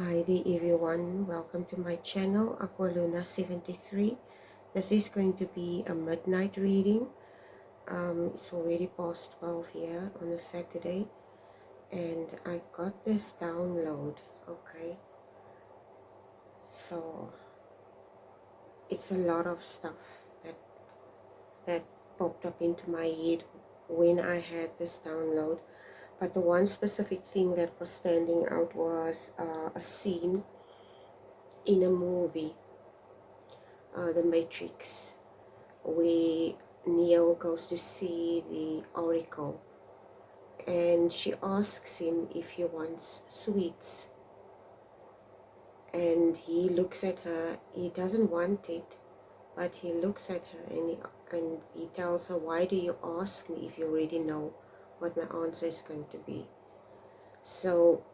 Hi there everyone, welcome to my channel Aqualuna73. This is going to be a midnight reading. It's already past 12 here on a Saturday and I got this download. Okay, so it's a lot of stuff that popped up into my head when I had this download, but the one specific thing that was standing out was a scene in a movie, The Matrix, where Neo goes to see the oracle and she asks him if he wants sweets, and he looks at her. He doesn't want it, but he looks at her and he tells her, why do you ask me if you already know what my answer is going to be? So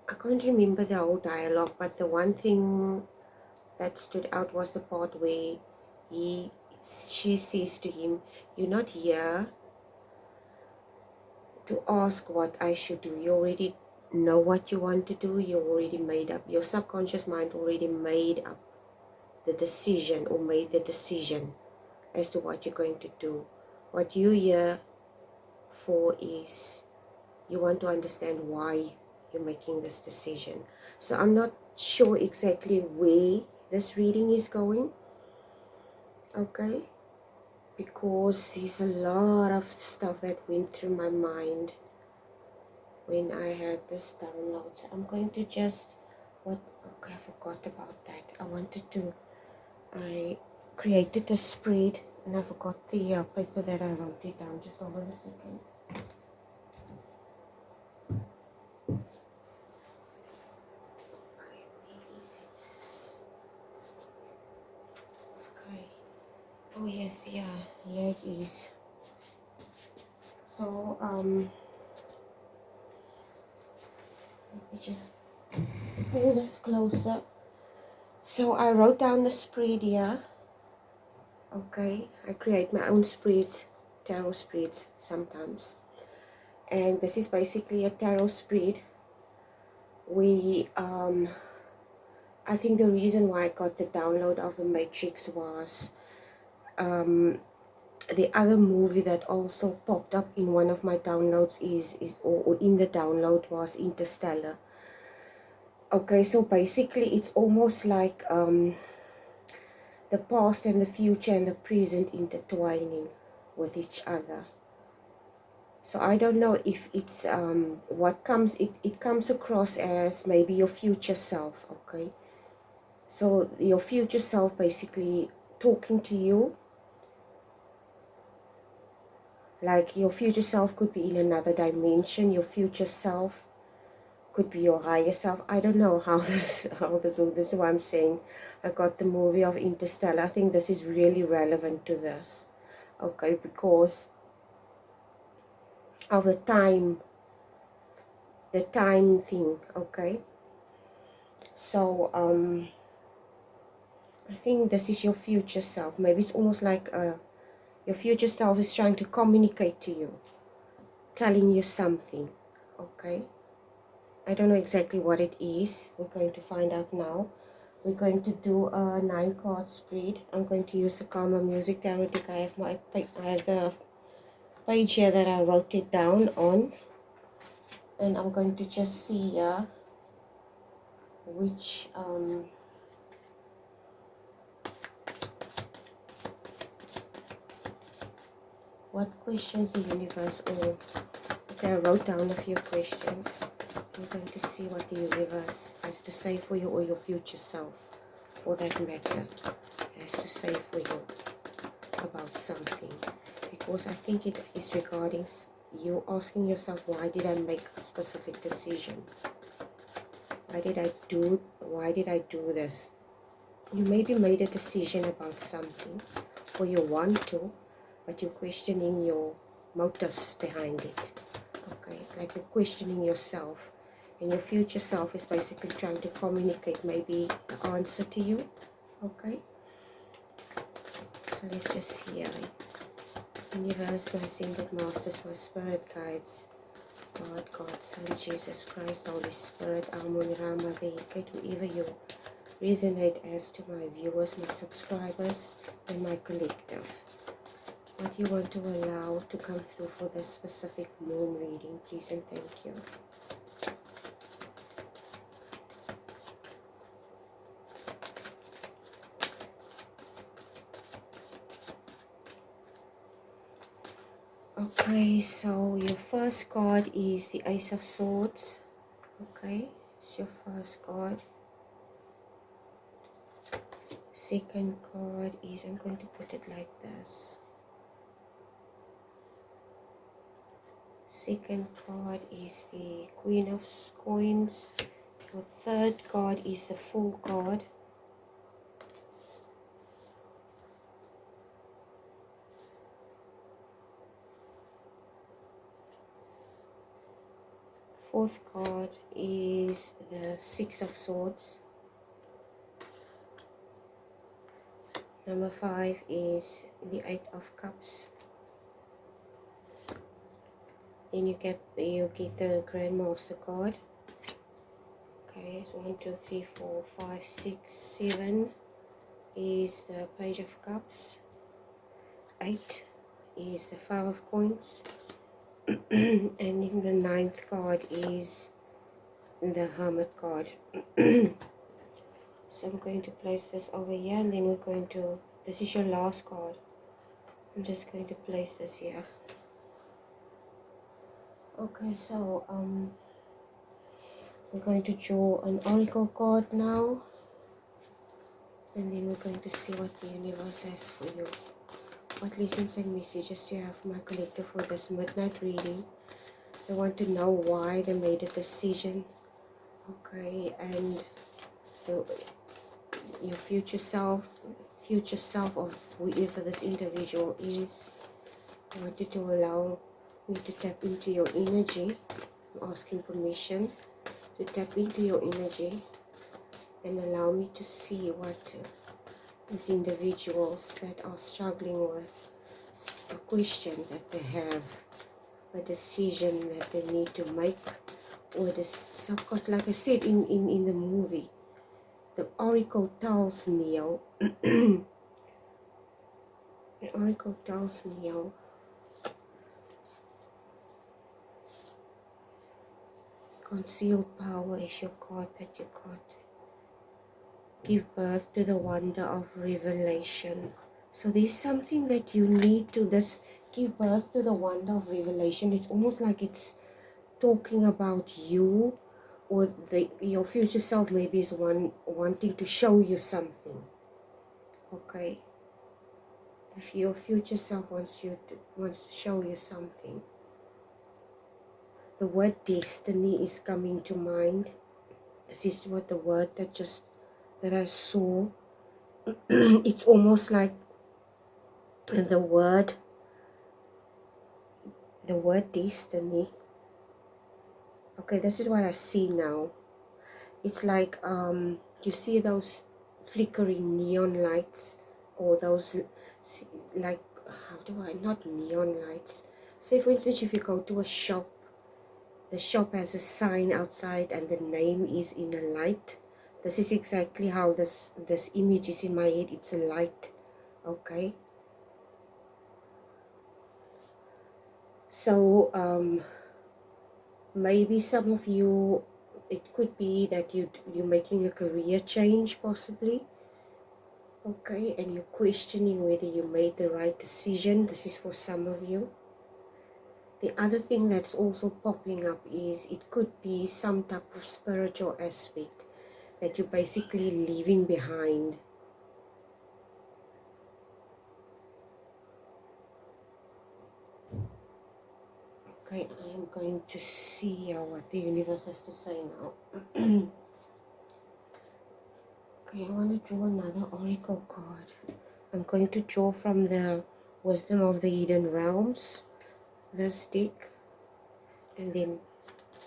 I can't remember the whole dialogue, but the one thing that stood out was the part where she says to him, you're not here to ask what I should do. You already know what you want to do. You already made up, your subconscious mind already made up the decision, or made the decision as to what you're going to do. What you're here for is you want to understand why you're making this decision. So I'm not sure exactly where this reading is going, okay, because there's a lot of stuff that went through my mind when I had this download. So I'm going to just, okay, I forgot about that. I created a spread and I forgot the paper that I wrote it down. Just hold on a second. Okay, where is it? Okay. Oh yes, yeah, here it is. So let me just pull this closer. So I wrote down the spread here. Okay, I create my own spreads, tarot spreads sometimes. And this is basically a tarot spread. I think the reason why I got the download of the Matrix was the other movie that also popped up in one of my downloads or in the download was Interstellar. Okay, so basically it's almost like the past and the future and the present intertwining with each other. So I don't know if it's what comes, it comes across as maybe your future self. Okay, so your future self basically talking to you, like your future self could be in another dimension. Your future self could be your higher self. I don't know how this is why I'm saying I got the movie of Interstellar. I think this is really relevant to this, okay, because of the time thing. Okay, so I think this is your future self. Maybe it's almost like your future self is trying to communicate to you, telling you something. Okay, I don't know exactly what it is. We're going to find out now. We're going to do a 9-card spread. I'm going to use the Karma Music Tarot deck. I have the page here that I wrote it down on, and I'm going to just see here which what questions the universe, or okay, I wrote down a few questions. We're going to see what the universe has to say for you, or your future self for that matter has to say for you about something, because I think it is regarding you asking yourself, why did I make a specific decision? Why did I do this? You maybe made a decision about something, or you want to, but you're questioning your motives behind it. Okay, it's like you're questioning yourself, and your future self is basically trying to communicate maybe the answer to you. Okay, so let's just hear it. Universe, my ascended masters, my spirit guides, God, God's Son, Jesus Christ, Holy Spirit, Amun Rama, Vehicle, whoever you resonate as to my viewers, my subscribers, and my collective. What you want to allow to come through for this specific moon reading, please and thank you. Okay, so your first card is the Ace of Swords. Okay, it's your first card. Second card is, I'm going to put it like this. Second card is the Queen of Coins. Your third card is the Fool card. Fourth card is the Six of Swords. Number 5 is the Eight of Cups. Then you get the Grand Master card. Okay, so 1, 2, 3, 4, 5, 6, 7 is the Page of Cups. 8 is the Five of Coins. And in the 9th card is the Hermit card. So I'm going to place this over here, and then we're going to, this is your last card. I'm just going to place this here. Okay, so we're going to draw an oracle card now, and then we're going to see what the universe has for you. What lessons and messages do you have for my collective for this midnight reading? They want to know why they made a decision. Okay, and your future self of whoever this individual is. I want you to allow me to tap into your energy. I'm asking permission to tap into your energy and allow me to see what these individuals that are struggling with, a question that they have, a decision that they need to make, or this, like I said in the movie, the oracle tells Neo, the oracle tells Neo, concealed power is your card that you got. Give birth to the wonder of revelation. So there's something that you need to, this give birth to the wonder of revelation. It's almost like it's talking about you, or your future self maybe is wanting to show you something. Okay, if your future self wants to show you something. The word destiny is coming to mind. This is what the word that I saw. It's almost like the word destiny. Okay, this is what I see now. It's like you see those flickering neon lights, or those, like, how do I, not neon lights. Say for instance, if you go to a shop, the shop has a sign outside and the name is in a light. This is exactly how this image is in my head. It's a light. Okay, so maybe some of you, it could be that you're making a career change possibly. Okay, and you're questioning whether you made the right decision. This is for some of you. The other thing that's also popping up is it could be some type of spiritual aspect that you're basically leaving behind. Okay, I am going to see what the universe has to say now. Okay, I want to draw another oracle card. I'm going to draw from the Wisdom of the Hidden Realms, this deck, and then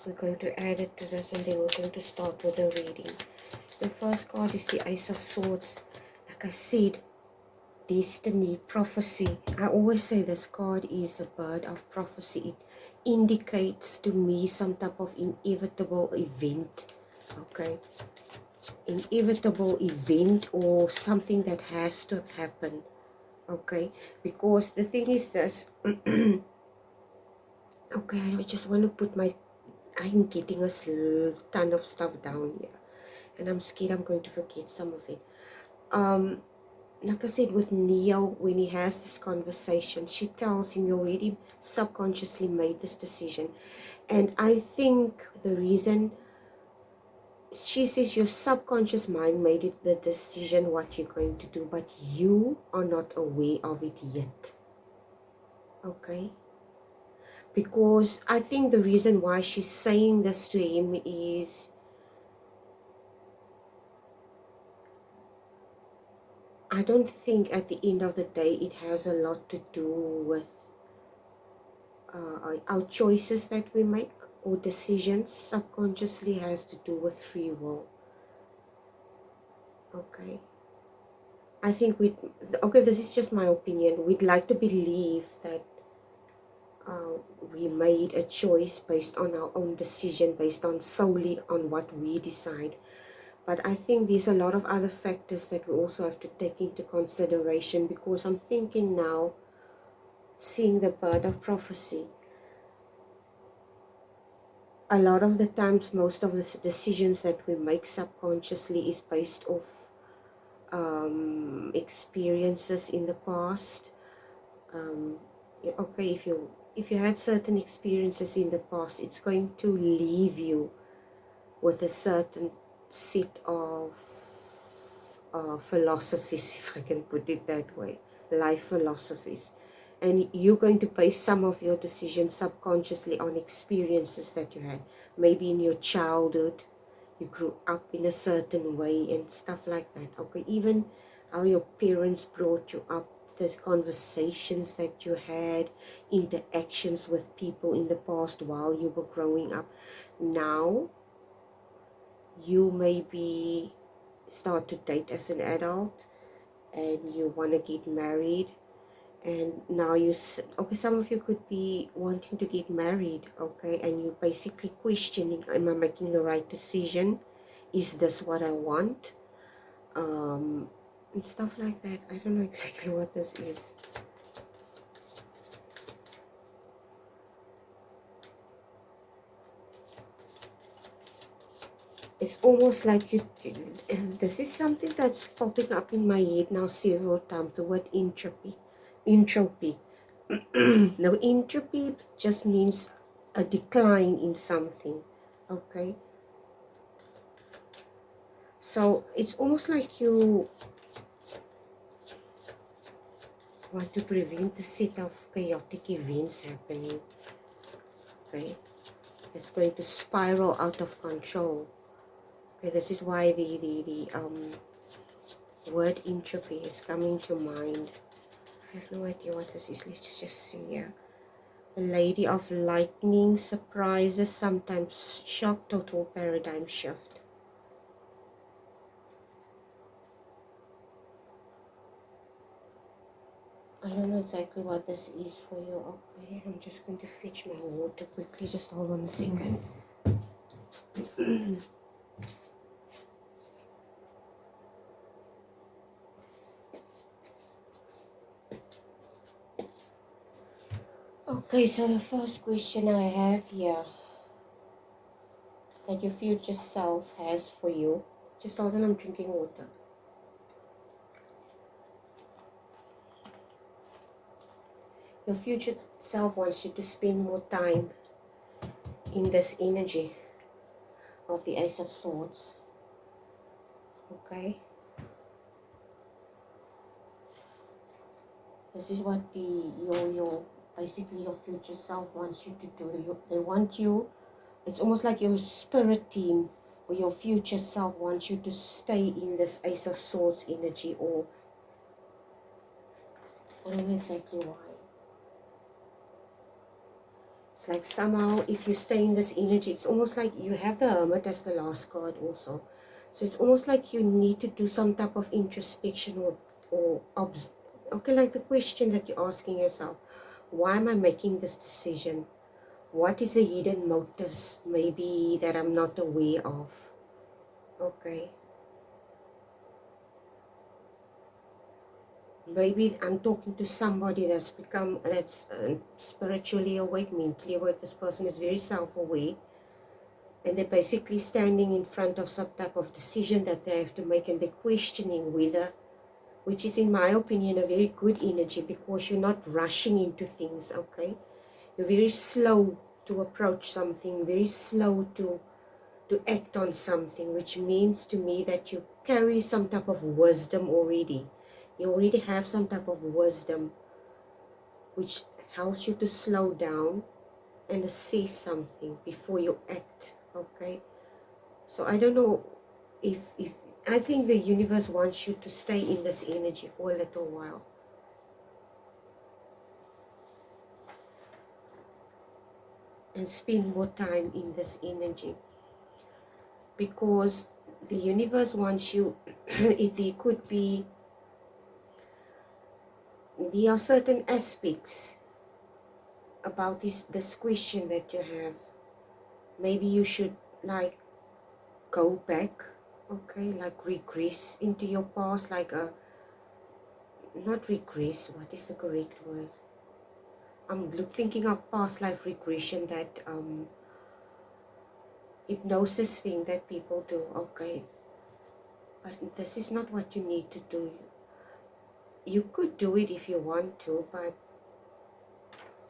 we're going to add it to this, and then we're going to start with the reading. The first card is the Ace of Swords. Like I said, destiny, prophecy. I always say this card is a bird of prophecy. indicates to me some type of inevitable event, okay? Inevitable event or something that has to happen, okay? Because the thing is this, okay, I just want to put my, I'm getting a ton of stuff down here, and I'm scared I'm going to forget some of it. Like I said, with Neo, when he has this conversation, she tells him you already subconsciously made this decision. And I think the reason, she says your subconscious mind made it the decision what you're going to do, but you are not aware of it yet. Okay? Because I think the reason why she's saying this to him is, I don't think at the end of the day it has a lot to do with our choices that we make or decisions. Subconsciously has to do with free will. Okay? I think okay, this is just my opinion. We'd like to believe that we made a choice based on our own decision, based on solely on what we decide. But I think there's a lot of other factors that we also have to take into consideration, because I'm thinking now, seeing the bird of prophecy, a lot of the times, most of the decisions that we make subconsciously is based off experiences in the past. Okay, if you had certain experiences in the past, it's going to leave you with a certain set of philosophies, if I can put it that way, life philosophies. And you're going to base some of your decisions subconsciously on experiences that you had. Maybe in your childhood, you grew up in a certain way and stuff like that. Okay, even how your parents brought you up, the conversations that you had, interactions with people in the past while you were growing up. Now, you maybe start to date as an adult and you want to get married, and now okay, some of you could be wanting to get married, okay, and you're basically questioning, am I making the right decision? Is this what I want? And stuff like that. I don't know exactly what this is. It's almost like this is something that's popping up in my head now several times, the word entropy. Entropy. Now, entropy just means a decline in something, okay? So it's almost like you want to prevent a set of chaotic events happening, okay? It's going to spiral out of control. Okay, this is why the word entropy is coming to mind. I have no idea what this is. Let's just see here. The Lady of Lightning, surprises, sometimes shock, total paradigm shift. I don't know exactly what this is for you. Okay, I'm just going to fetch my water quickly. Just hold on a second. Okay, so the first question I have here that your future self has for you. Just hold on, I'm drinking water. Your future self wants you to spend more time in this energy of the Ace of Swords. Okay? This is what your basically your future self wants you to do. They want you, it's almost like your spirit team or your future self wants you to stay in this Ace of Swords energy, or I don't know exactly why. It's like somehow if you stay in this energy, it's almost like you have the Hermit as the last card also. So it's almost like you need to do some type of introspection or okay, like the question that you're asking yourself, why am I making this decision? What is the hidden motives maybe that I'm not aware of? Okay. Maybe I'm talking to somebody that's spiritually awake, mentally awake. This person is very self-aware, and they're basically standing in front of some type of decision that they have to make, and they're questioning whether, which is in my opinion a very good energy, because you're not rushing into things, okay? You're very slow to approach something, very slow to act on something, which means to me that you carry some type of wisdom already. You already have some type of wisdom which helps you to slow down and assess something before you act, okay? So I don't know if I think the universe wants you to stay in this energy for a little while. And spend more time in this energy. Because the universe wants you, if there could be, there are certain aspects about this question that you have. Maybe you should like go back, okay, like regress into your past, like not regress, what is the correct word? I'm thinking of past life regression, that hypnosis thing that people do, okay, but this is not what you need to do. You could do it if you want to, but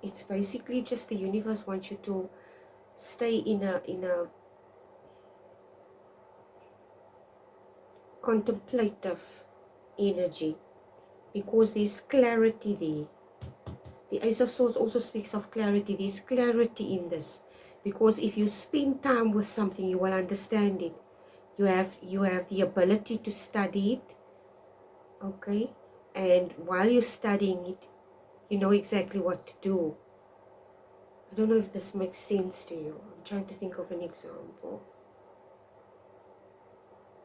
it's basically just the universe wants you to stay in a contemplative energy, because there's clarity there. The Ace of Swords also speaks of clarity. There's clarity in this, because if you spend time with something, you will understand it. You have the ability to study it, okay, and while you're studying it, you know exactly what to do. I don't know if this makes sense to you. I'm trying to think of an example.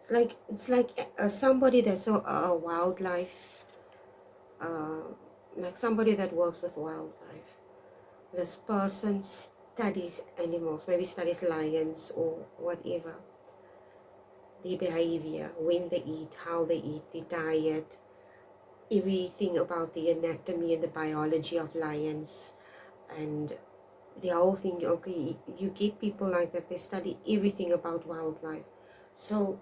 It's like somebody that's a wildlife, like somebody that works with wildlife. This person studies animals, maybe studies lions or whatever. Their behavior, when they eat, how they eat, their diet, everything about the anatomy and the biology of lions, and the whole thing. Okay, you get people like that, they study everything about wildlife. So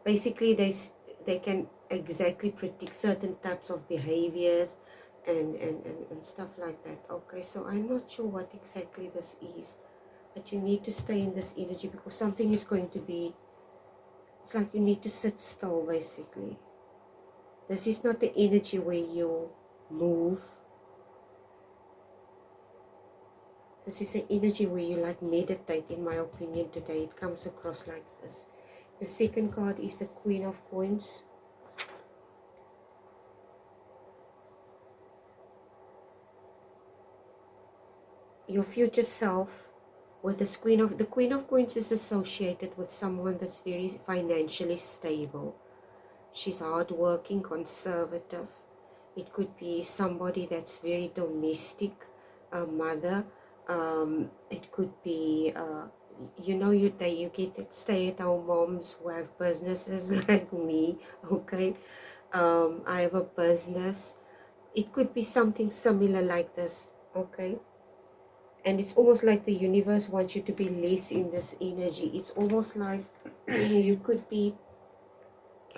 basically they can exactly predict certain types of behaviors and stuff like that. Okay, so I'm not sure what exactly this is, but you need to stay in this energy, because something is going to be, it's like you need to sit still basically. This is not the energy where you move. This is an energy where you like meditate, in my opinion. Today it comes across like this. The second card is the Queen of Coins. Your future self with this the Queen of Coins is associated with someone that's very financially stable. She's hardworking, conservative. It could be somebody that's very domestic, a mother. It could be, you know, you get stay-at-home moms who have businesses like me, okay? I have a business. It could be something similar like this, okay? And it's almost like the universe wants you to be less in this energy. It's almost like you could be,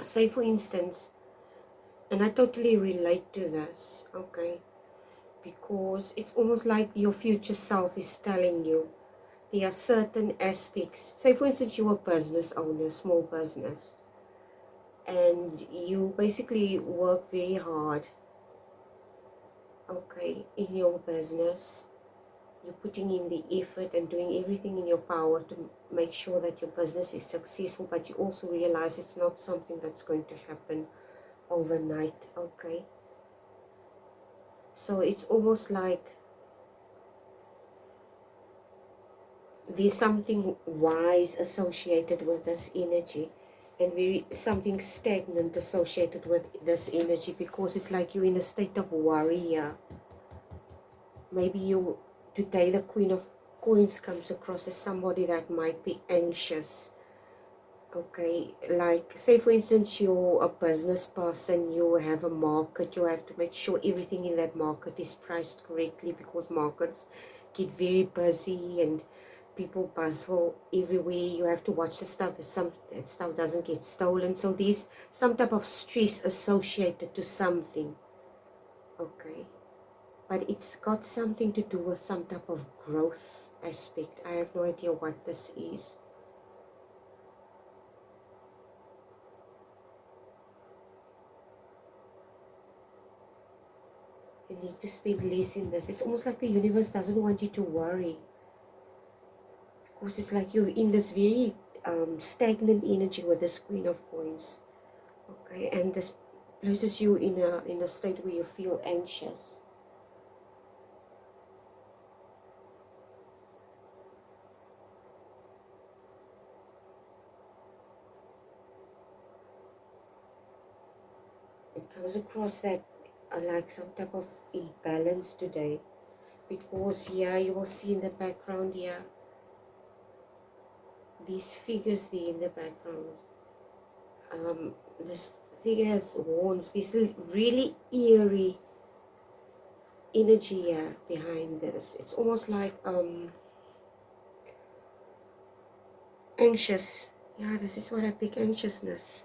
say for instance, and I totally relate to this, okay, because it's almost like your future self is telling you there are certain aspects. Say for instance, you're a business owner, small business, and you basically work very hard, okay, in your business. You're putting in the effort and doing everything in your power to make sure that your business is successful, but you also realize it's not something that's going to happen overnight, okay? So it's almost like there's something wise associated with this energy, and something stagnant associated with this energy, because it's like you're in a state of worry here. Maybe you today the Queen of Coins comes across as somebody that might be anxious. Okay, like say for instance you're a business person, you have a market, you have to make sure everything in that market is priced correctly, because markets get very busy and people bustle everywhere. You have to watch the stuff that stuff doesn't get stolen. So there's some type of stress associated to something. Okay, but it's got something to do with some type of growth aspect. I have no idea what this is. You need to spend less in this. It's almost like the universe doesn't want you to worry, because it's like you're in this very stagnant energy with this Queen of Coins. Okay, and this places you in a state where you feel anxious. It comes across that like some type of imbalance today, because here you will see in the background here these figures there in the background. This figure has horns. This really eerie energy here behind this. It's almost like anxious. Yeah, this is what I pick, anxiousness.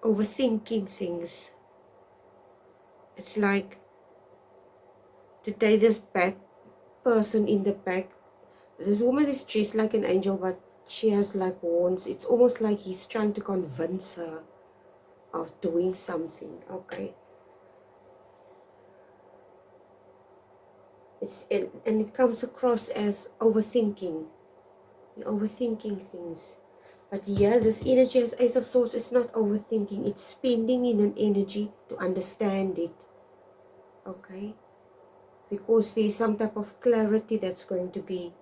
Overthinking things. It's like today this back person in the back, this woman is dressed like an angel, but she has like horns. It's almost like he's trying to convince her of doing something. Okay, and it comes across as overthinking. You're overthinking things. But here, this energy as Ace of Swords is not overthinking. It's spending in an energy to understand it. Okay? Because there's some type of clarity that's going to be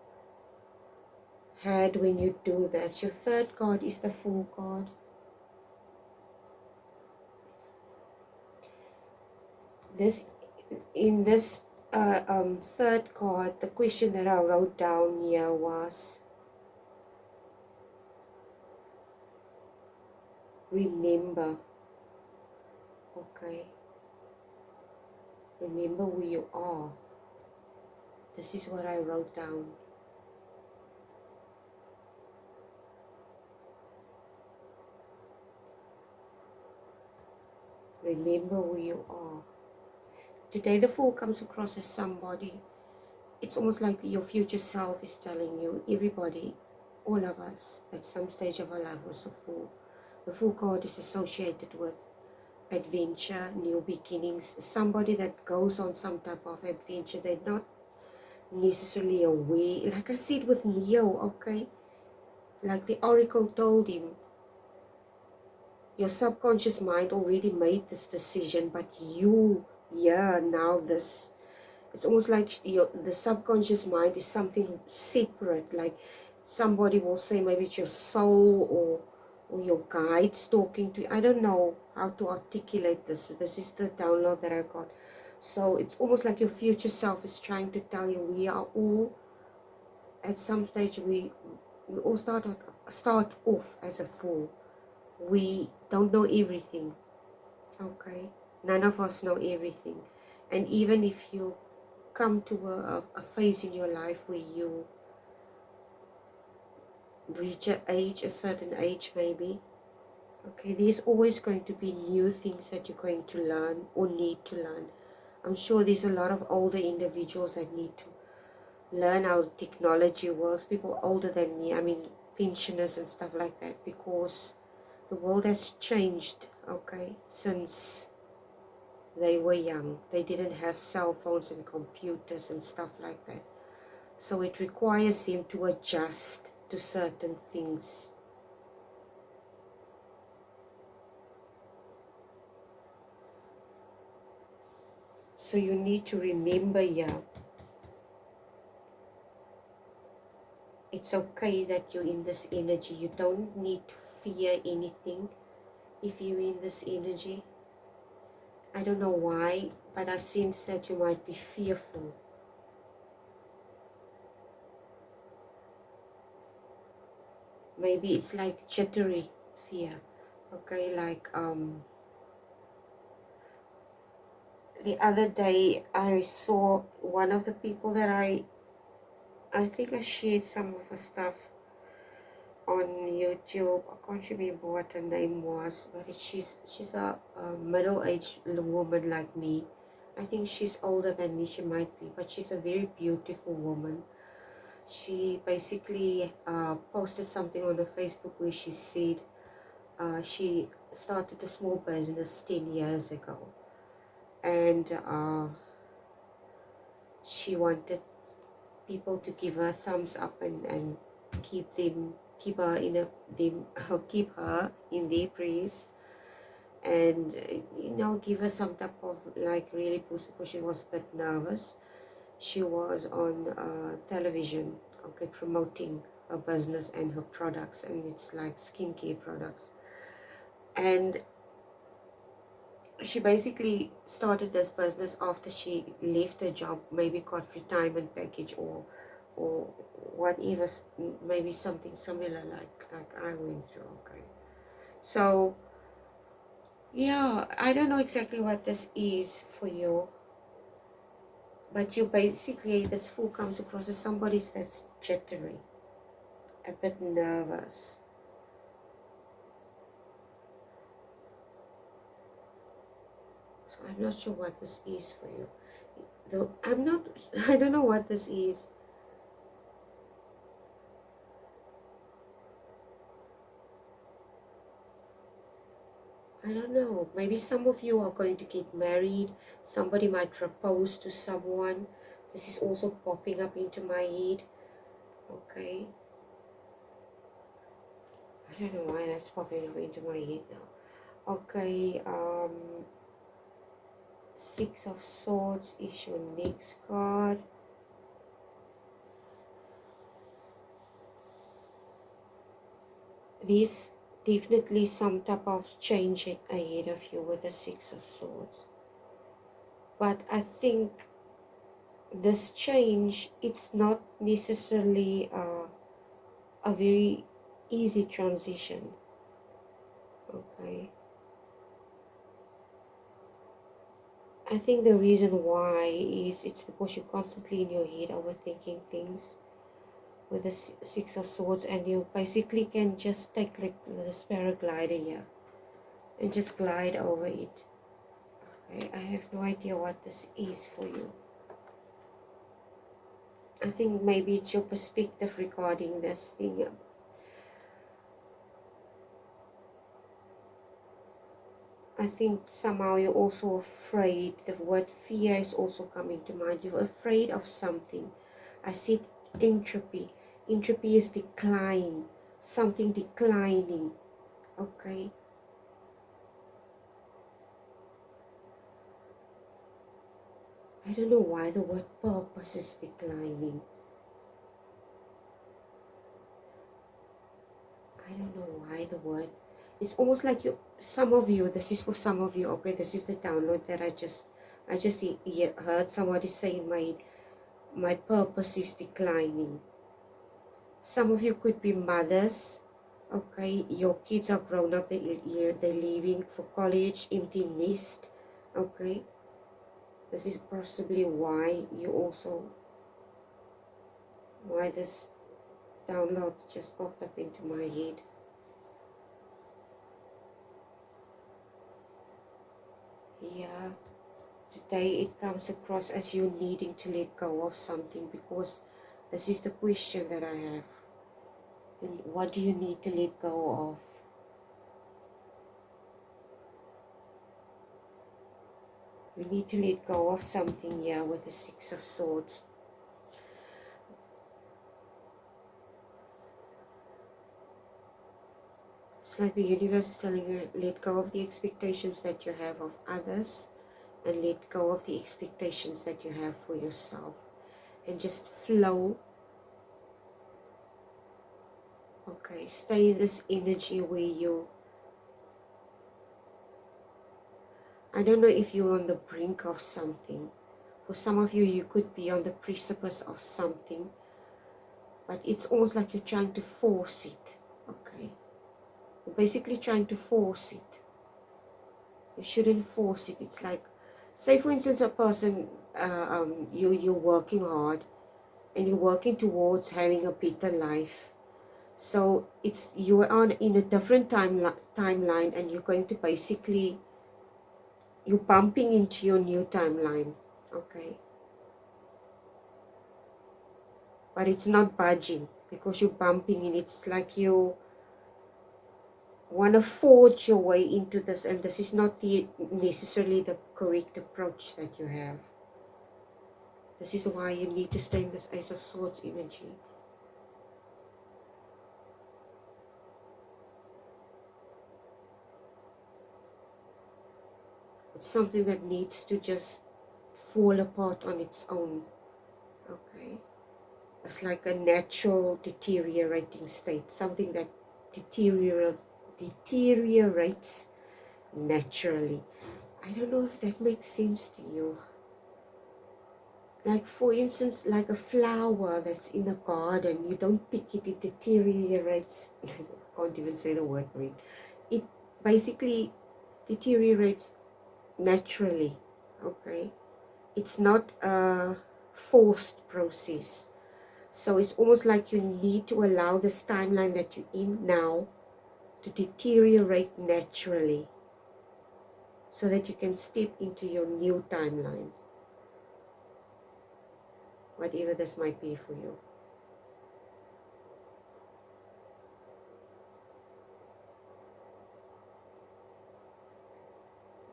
had when you do this. Your third card is the Fool card. In this third card, the question that I wrote down here was, remember. Okay? Remember who you are. This is what I wrote down. Remember who you are. Today the Fool comes across as somebody, it's almost like your future self is telling you, everybody, all of us, at some stage of our life was a fool. The Fool card is associated with adventure, new beginnings, somebody that goes on some type of adventure. They're not necessarily aware, like I said with Neo, okay, like the oracle told him, your subconscious mind already made this decision, but you, yeah, now this, it's almost like the subconscious mind is something separate, like somebody will say maybe it's your soul or your guides talking to you. I don't know how to articulate this, but this is the download that I got. So it's almost like your future self is trying to tell you, we are all, at some stage, we all start off as a fool. We don't know everything, okay? None of us know everything. And even if you come to a phase in your life where you reach a certain age maybe, okay, there's always going to be new things that you're going to learn or need to learn. I'm sure there's a lot of older individuals that need to learn how technology works, people older than me, I mean pensioners and stuff like that, because the world has changed, okay, since they were young. They didn't have cell phones and computers and stuff like that. So it requires them to adjust to certain things. So you need to remember here, it's okay that you're in this energy. You don't need to fear anything if you're in this energy. I don't know why, but I sense that you might be fearful. Maybe it's like jittery fear. Okay, like the other day I saw one of the people that I think I shared some of her stuff on YouTube. I can't remember what her name was, but she's a middle-aged woman like me. I think she's older than me, she might be, but she's a very beautiful woman. She basically posted something on her Facebook where she said she started a small business 10 years ago, and she wanted people to give her a thumbs up and keep her in a them keep her in their praise, and you know, give her some type of like really boost, because she was a bit nervous. She was on television, okay, promoting her business and her products, and it's like skincare products. And she basically started this business after she left her job, maybe got retirement package or whatever, maybe something similar like I went through. Okay, so yeah, I don't know exactly what this is for you, but you basically, this fool comes across as somebody that's jittery, a bit nervous. So I'm not sure what this is for you. Though I don't know what this is. I don't know. Maybe some of you are going to get married. Somebody might propose to someone. This is also popping up into my head. Okay. I don't know why that's popping up into my head now. Okay. Six of Swords is your next card. There's definitely some type of change ahead of you with the Six of Swords. But I think this change, it's not necessarily a very easy transition. Okay, I think the reason why is it's because you're constantly in your head overthinking things with the Six of Swords, and you basically can just take like this paraglider here and just glide over it. Okay, I have no idea what this is for you. I think maybe it's your perspective regarding this thing. I think somehow you're also afraid. The word fear is also coming to mind. You're afraid of something. I said entropy. Entropy is decline. Something declining. Okay. I don't know why the word purpose is declining. I don't know why the word. It's almost like you. Some of you. This is for some of you. Okay. This is the download that I just heard somebody say in my purpose is declining. Some of you could be mothers. Okay, your kids are grown up, they're leaving for college, empty nest. Okay, this is possibly why you also, why this download just popped up into my head. Yeah, today it comes across as you needing to let go of something, because this is the question that I have. What do you need to let go of? You need to let go of something here with the Six of Swords. It's like the universe is telling you, let go of the expectations that you have of others, and let go of the expectations that you have for yourself, and just flow. Okay, stay in this energy where you, I don't know if you're on the brink of something. For some of you, you could be on the precipice of something, but it's almost like you're trying to force it, okay? You're basically trying to force it. You shouldn't force it. It's like, say for instance, a person, you're working hard, and you're working towards having a better life. So it's, you are on in a different timeline, and you're going to basically, you're bumping into your new timeline, okay? But it's not budging because you're bumping in. It's like you want to forge your way into this, and this is not necessarily the correct approach that you have. This is why you need to stay in this Ace of Swords energy. It's something that needs to just fall apart on its own, okay? It's like a natural deteriorating state, something that deteriorates naturally. I don't know if that makes sense to you. Like for instance, like a flower that's in a garden, you don't pick it, it deteriorates. I can't even say the word right. It basically deteriorates naturally, okay? It's not a forced process. So it's almost like you need to allow this timeline that you're in now to deteriorate naturally, so that you can step into your new timeline, whatever this might be for you.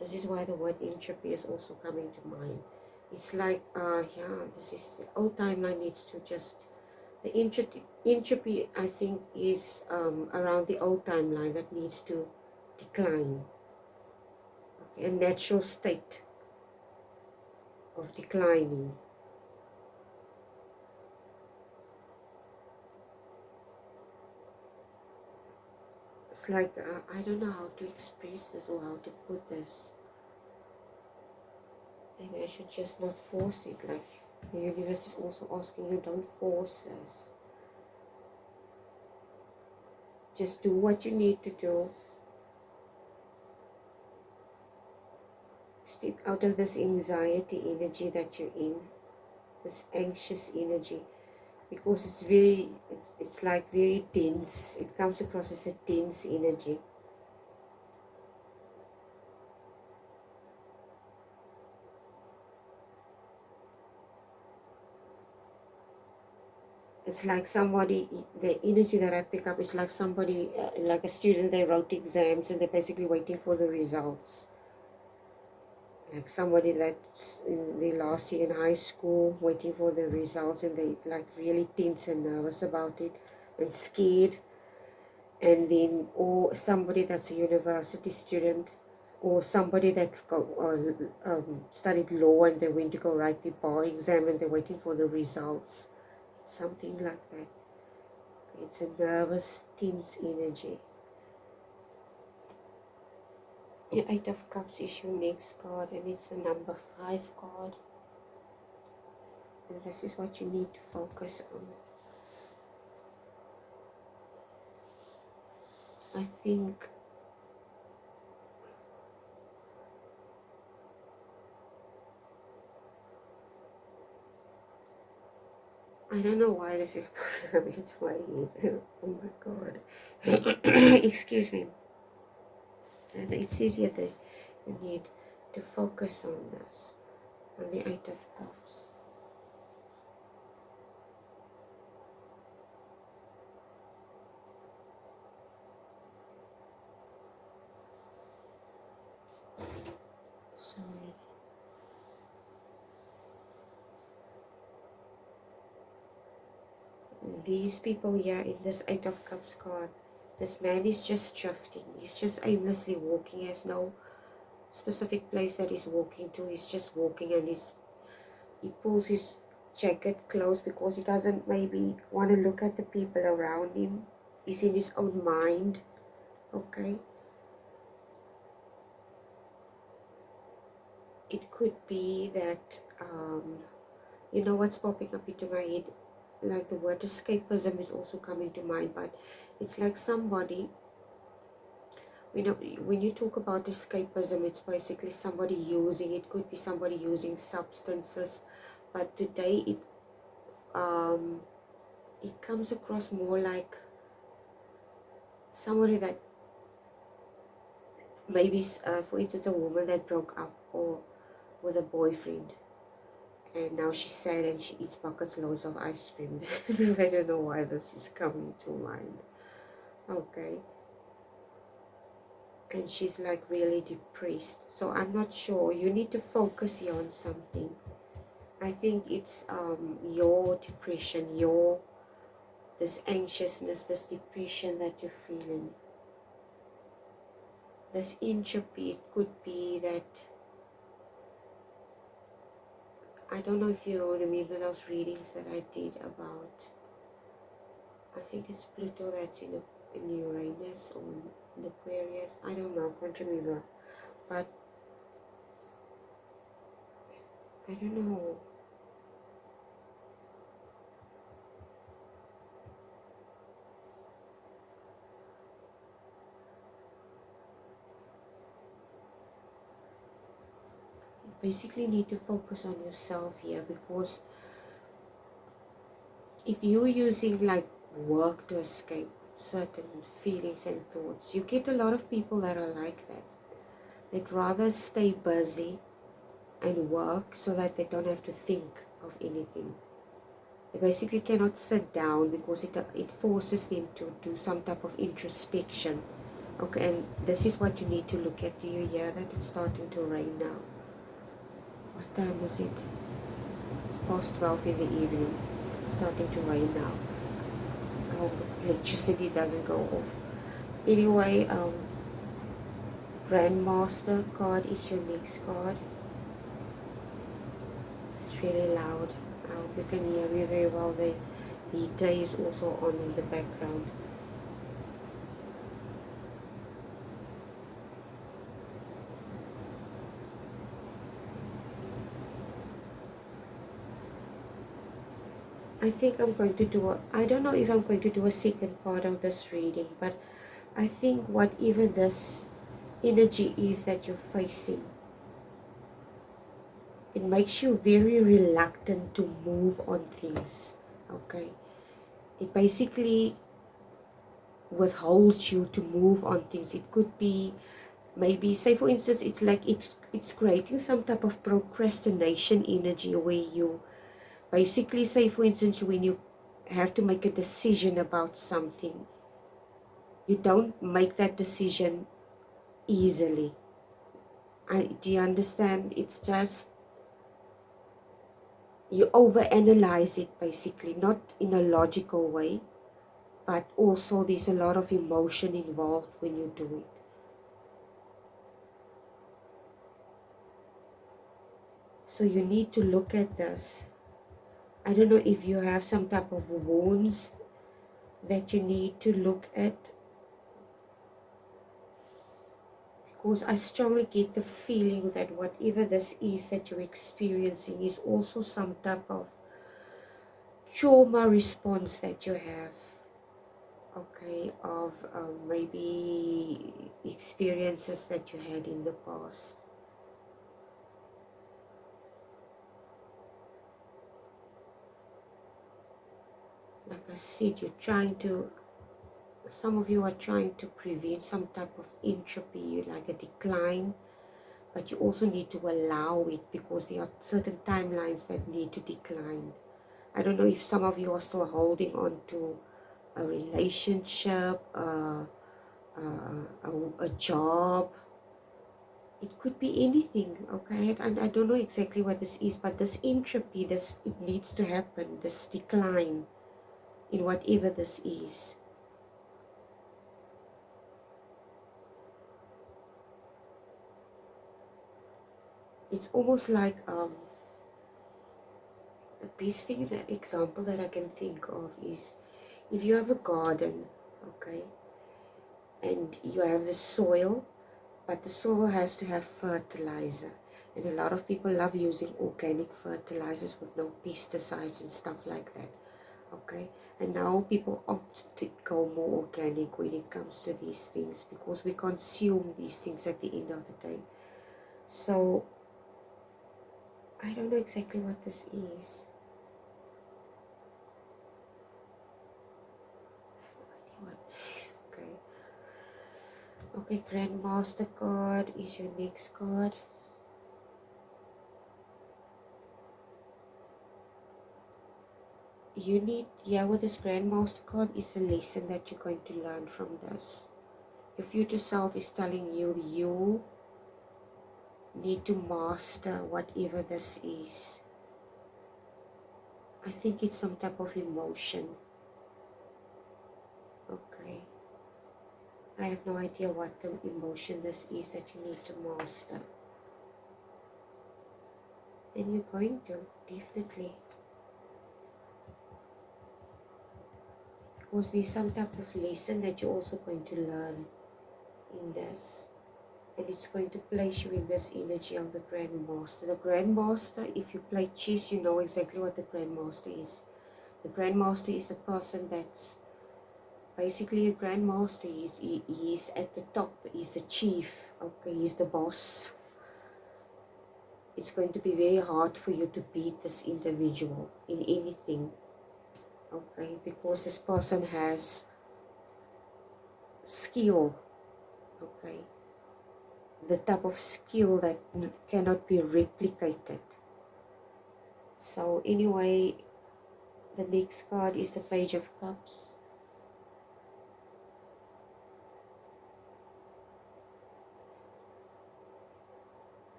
This is why the word entropy is also coming to mind. It's like, yeah, this is, the old timeline needs to just, the entropy I think is around the old timeline that needs to decline. Okay, a natural state of declining. It's like, I don't know how to express this or how to put this. Maybe I should just not force it. Like, the universe is also asking you, don't force this. Just do what you need to do. Step out of this anxiety energy that you're in, this anxious energy, because it's very, it's like very dense. It comes across as a dense energy. It's like somebody, the energy that I pick up is like somebody, like a student, they wrote exams and they're basically waiting for the results. Like somebody that's in the last year in high school waiting for the results, and they like really tense and nervous about it and scared. And then, or somebody that's a university student, or somebody that studied law and they went to go write the bar exam and they're waiting for the results. Something like that. It's a nervous, tense energy. The Eight of Cups is your next card, and it's the number 5 card. And this is what you need to focus on. I think I don't know why this is coming into my head. Oh my god. Excuse me. And it says here that you need to focus on this, on the Eight of Cups. Sorry. These people here in this Eight of Cups card, this man is just drifting. He's just aimlessly walking. He has no specific place that he's walking to. He's just walking, and he pulls his jacket close because he doesn't maybe want to look at the people around him. He's in his own mind, okay? it could be that, you know what's popping up into my head, like the word escapism is also coming to mind, but it's like somebody, you know, when you talk about escapism, it's basically somebody using, it could be somebody using substances, but today it comes across more like somebody that maybe, for instance, a woman that broke up or with a boyfriend, and now she's sad and she eats buckets loads of ice cream. I don't know why this is coming to mind. Okay. And she's like really depressed. So I'm not sure. You need to focus here on something. I think it's your depression, this anxiousness, this depression that you're feeling. This entropy, it could be that, I don't know if you remember those readings that I did about, I think it's Pluto that's in Uranus or in Aquarius. I don't know, I can't remember. But I don't know. You basically need to focus on yourself here, because if you're using like work to escape certain feelings and thoughts, you get a lot of people that are like that. They'd rather stay busy and work so that they don't have to think of anything. They basically cannot sit down because it forces them to do some type of introspection. Okay, and this is what you need to look at. Do you hear that? It's starting to rain now. What time is it? It's past 12 in the evening. It's starting to rain now. I hope the electricity doesn't go off. Anyway, Grandmaster card is your next card. It's really loud. I hope you can hear me very well. The heater is also on in the background. I think I'm going to do I don't know if I'm going to do a second part of this reading, but I think whatever this energy is that you're facing, it makes you very reluctant to move on things. Okay, it basically withholds you to move on things. It could be, maybe, say for instance, it's like it's creating some type of procrastination energy, where you basically, say for instance, when you have to make a decision about something, you don't make that decision easily. Do you understand? It's just you overanalyze it, basically, not in a logical way, but also there's a lot of emotion involved when you do it. So you need to look at this. I don't know if you have some type of wounds that you need to look at, because I strongly get the feeling that whatever this is that you're experiencing is also some type of trauma response that you have, okay, of maybe experiences that you had in the past. Like I said, some of you are trying to prevent some type of entropy, like a decline, but you also need to allow it, because there are certain timelines that need to decline. I don't know if some of you are still holding on to a relationship, a job. It could be anything, okay? And I don't know exactly what this is, but this entropy, it needs to happen, this decline in whatever this is. It's almost like the best thing, the example that I can think of is, if you have a garden, okay, and you have the soil, but the soil has to have fertilizer. And a lot of people love using organic fertilizers with no pesticides and stuff like that. Okay, and now people opt to go more organic when it comes to these things, because we consume these things at the end of the day. So I don't know exactly what this is. I have no idea what this is. Okay, Grandmaster card is your next card. You need, yeah, with this Grandmaster card is a lesson that you're going to learn from this. Your future self is telling you you need to master whatever this is. I think it's some type of emotion. Okay. I have no idea what the emotion this is that you need to master. And you're going to, definitely. Because there's some type of lesson that you're also going to learn in this. And it's going to place you in this energy of the Grandmaster. The Grandmaster, if you play chess, you know exactly what the Grandmaster is. The Grandmaster is a person that's basically a Grandmaster. He's at the top. He's the chief. Okay, he's the boss. It's going to be very hard for you to beat this individual in anything. Okay, because this person has skill. Okay, the type of skill that cannot be replicated. So anyway, the next card is the Page of Cups.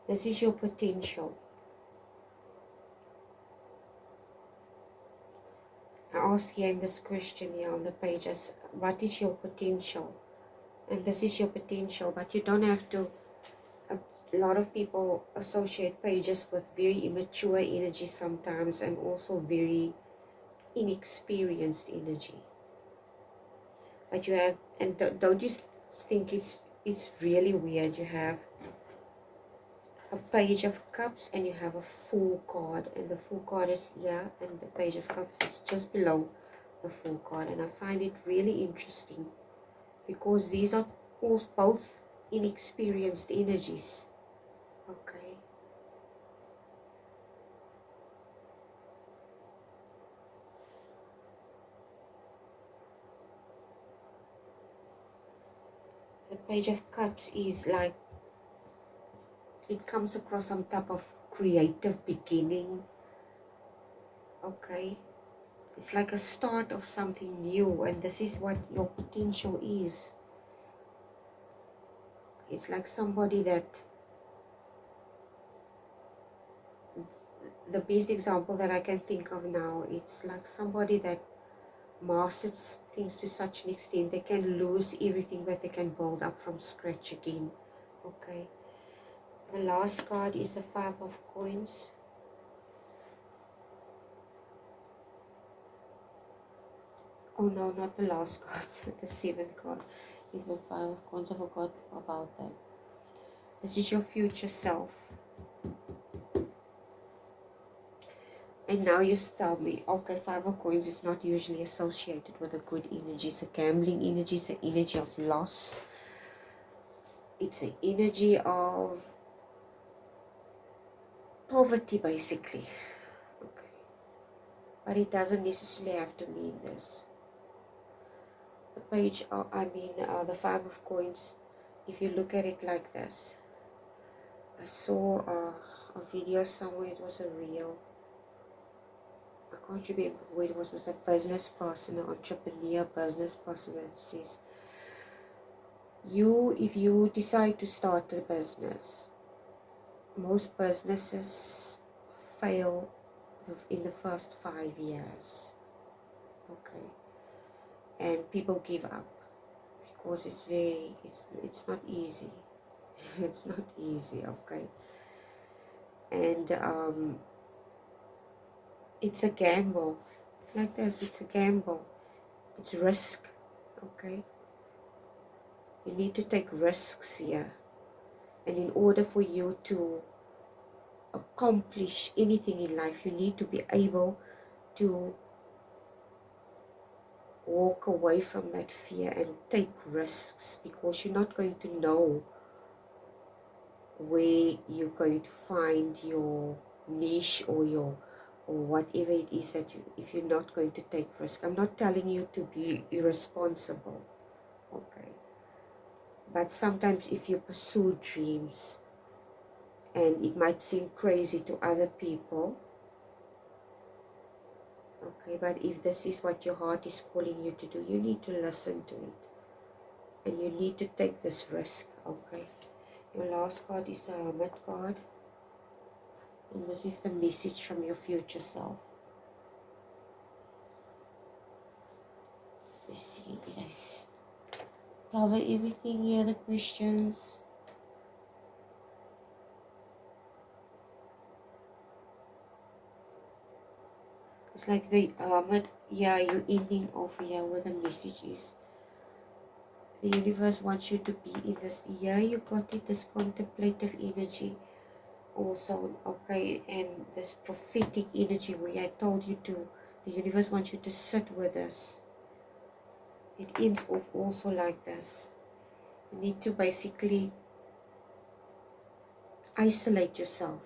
This is your potential. I ask here in this question here on the pages, what is your potential? And this is your potential, but you don't have to. A lot of people associate pages with very immature energy sometimes, and also very inexperienced energy. But you have, and don't you think it's really weird? You have a Page of Cups and you have a Fool card, and the Fool card is here, and the Page of Cups is just below the Fool card. And I find it really interesting because these are both inexperienced energies. Okay. The Page of Cups is like, it comes across some type of creative beginning. Okay. It's like a start of something new, and this is what your potential is. It's like somebody that, the best example that I can think of now, it's like somebody that masters things to such an extent they can lose everything, but they can build up from scratch again. Okay. The last card is the Five of Coins. Oh no, not the last card. The seventh card is the Five of Coins. I forgot about that. This is your future self. And now you tell me, okay, Five of Coins is not usually associated with a good energy. It's a gambling energy. It's an energy of loss. It's an energy of poverty, basically. Okay. But it doesn't necessarily have to mean this. The page, the Five of Coins, if you look at it like this. I saw a video somewhere, it was a reel. I can't remember who it was a business person, an entrepreneur business person that says, if you decide to start a business, most businesses fail in the first 5 years. Okay. And people give up because it's not easy. It's not easy, okay. And it's a gamble. Like this, it's a gamble. It's risk, okay? You need to take risks here. And in order for you to accomplish anything in life, you need to be able to walk away from that fear and take risks, because you're not going to know where you're going to find your niche or whatever it is that you, if you're not going to take risk. I'm not telling you to be irresponsible, okay? But sometimes if you pursue dreams, and it might seem crazy to other people, okay, but if this is what your heart is calling you to do, you need to listen to it. And you need to take this risk, okay? Your last card is the Hermit card. And this is the message from your future self. Let's see, did I cover everything here, the questions? It's like the Hermit, yeah, you're ending off here where the message is. The universe wants you to be in this, yeah, you got it, this contemplative energy also, okay, and this prophetic energy where I told you to, the universe wants you to sit with us. It ends off also like this. You need to basically isolate yourself.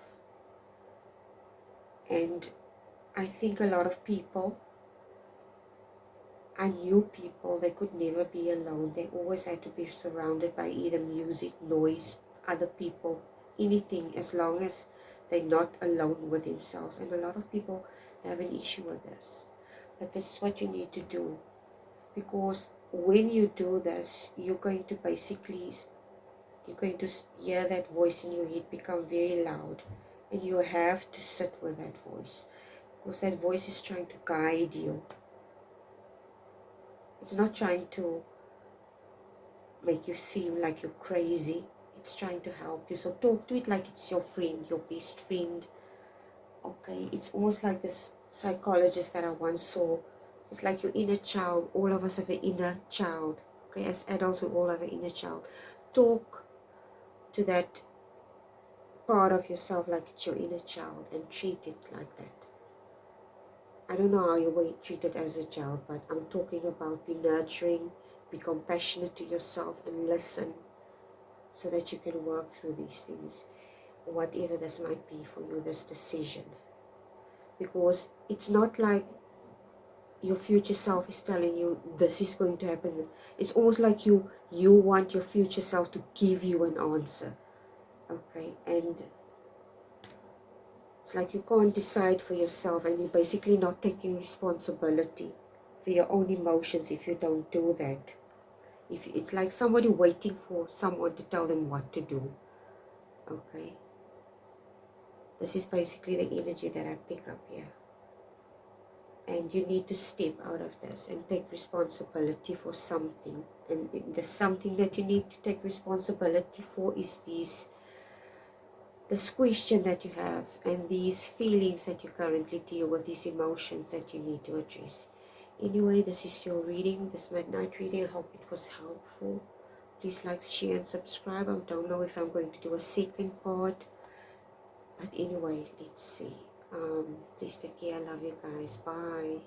And I think a lot of people, I knew people, they could never be alone. They always had to be surrounded by either music, noise, other people, anything, as long as they're not alone with themselves. And a lot of people have an issue with this. But this is what you need to do. Because when you do this, you're going to hear that voice in your head become very loud. And you have to sit with that voice. Because that voice is trying to guide you. It's not trying to make you seem like you're crazy. It's trying to help you. So talk to it like it's your friend, your best friend. Okay, it's almost like this psychologist that I once saw. It's like your inner child. All of us have an inner child. Okay, as adults, we all have an inner child. Talk to that part of yourself like it's your inner child and treat it like that. I don't know how you were treated as a child, but I'm talking about be nurturing, be compassionate to yourself, and listen so that you can work through these things, whatever this might be for you, this decision. Because it's not like your future self is telling you this is going to happen. It's almost like you want your future self to give you an answer, okay? And it's like you can't decide for yourself, and you're basically not taking responsibility for your own emotions if you don't do that. It's like somebody waiting for someone to tell them what to do, okay? This is basically the energy that I pick up here. And you need to step out of this and take responsibility for something. And the something that you need to take responsibility for is this question that you have and these feelings that you currently deal with, these emotions that you need to address. Anyway, this is your reading, this midnight reading. I hope it was helpful. Please like, share, and subscribe. I don't know if I'm going to do a second part. But anyway, let's see. Please take care. I love you guys. Bye.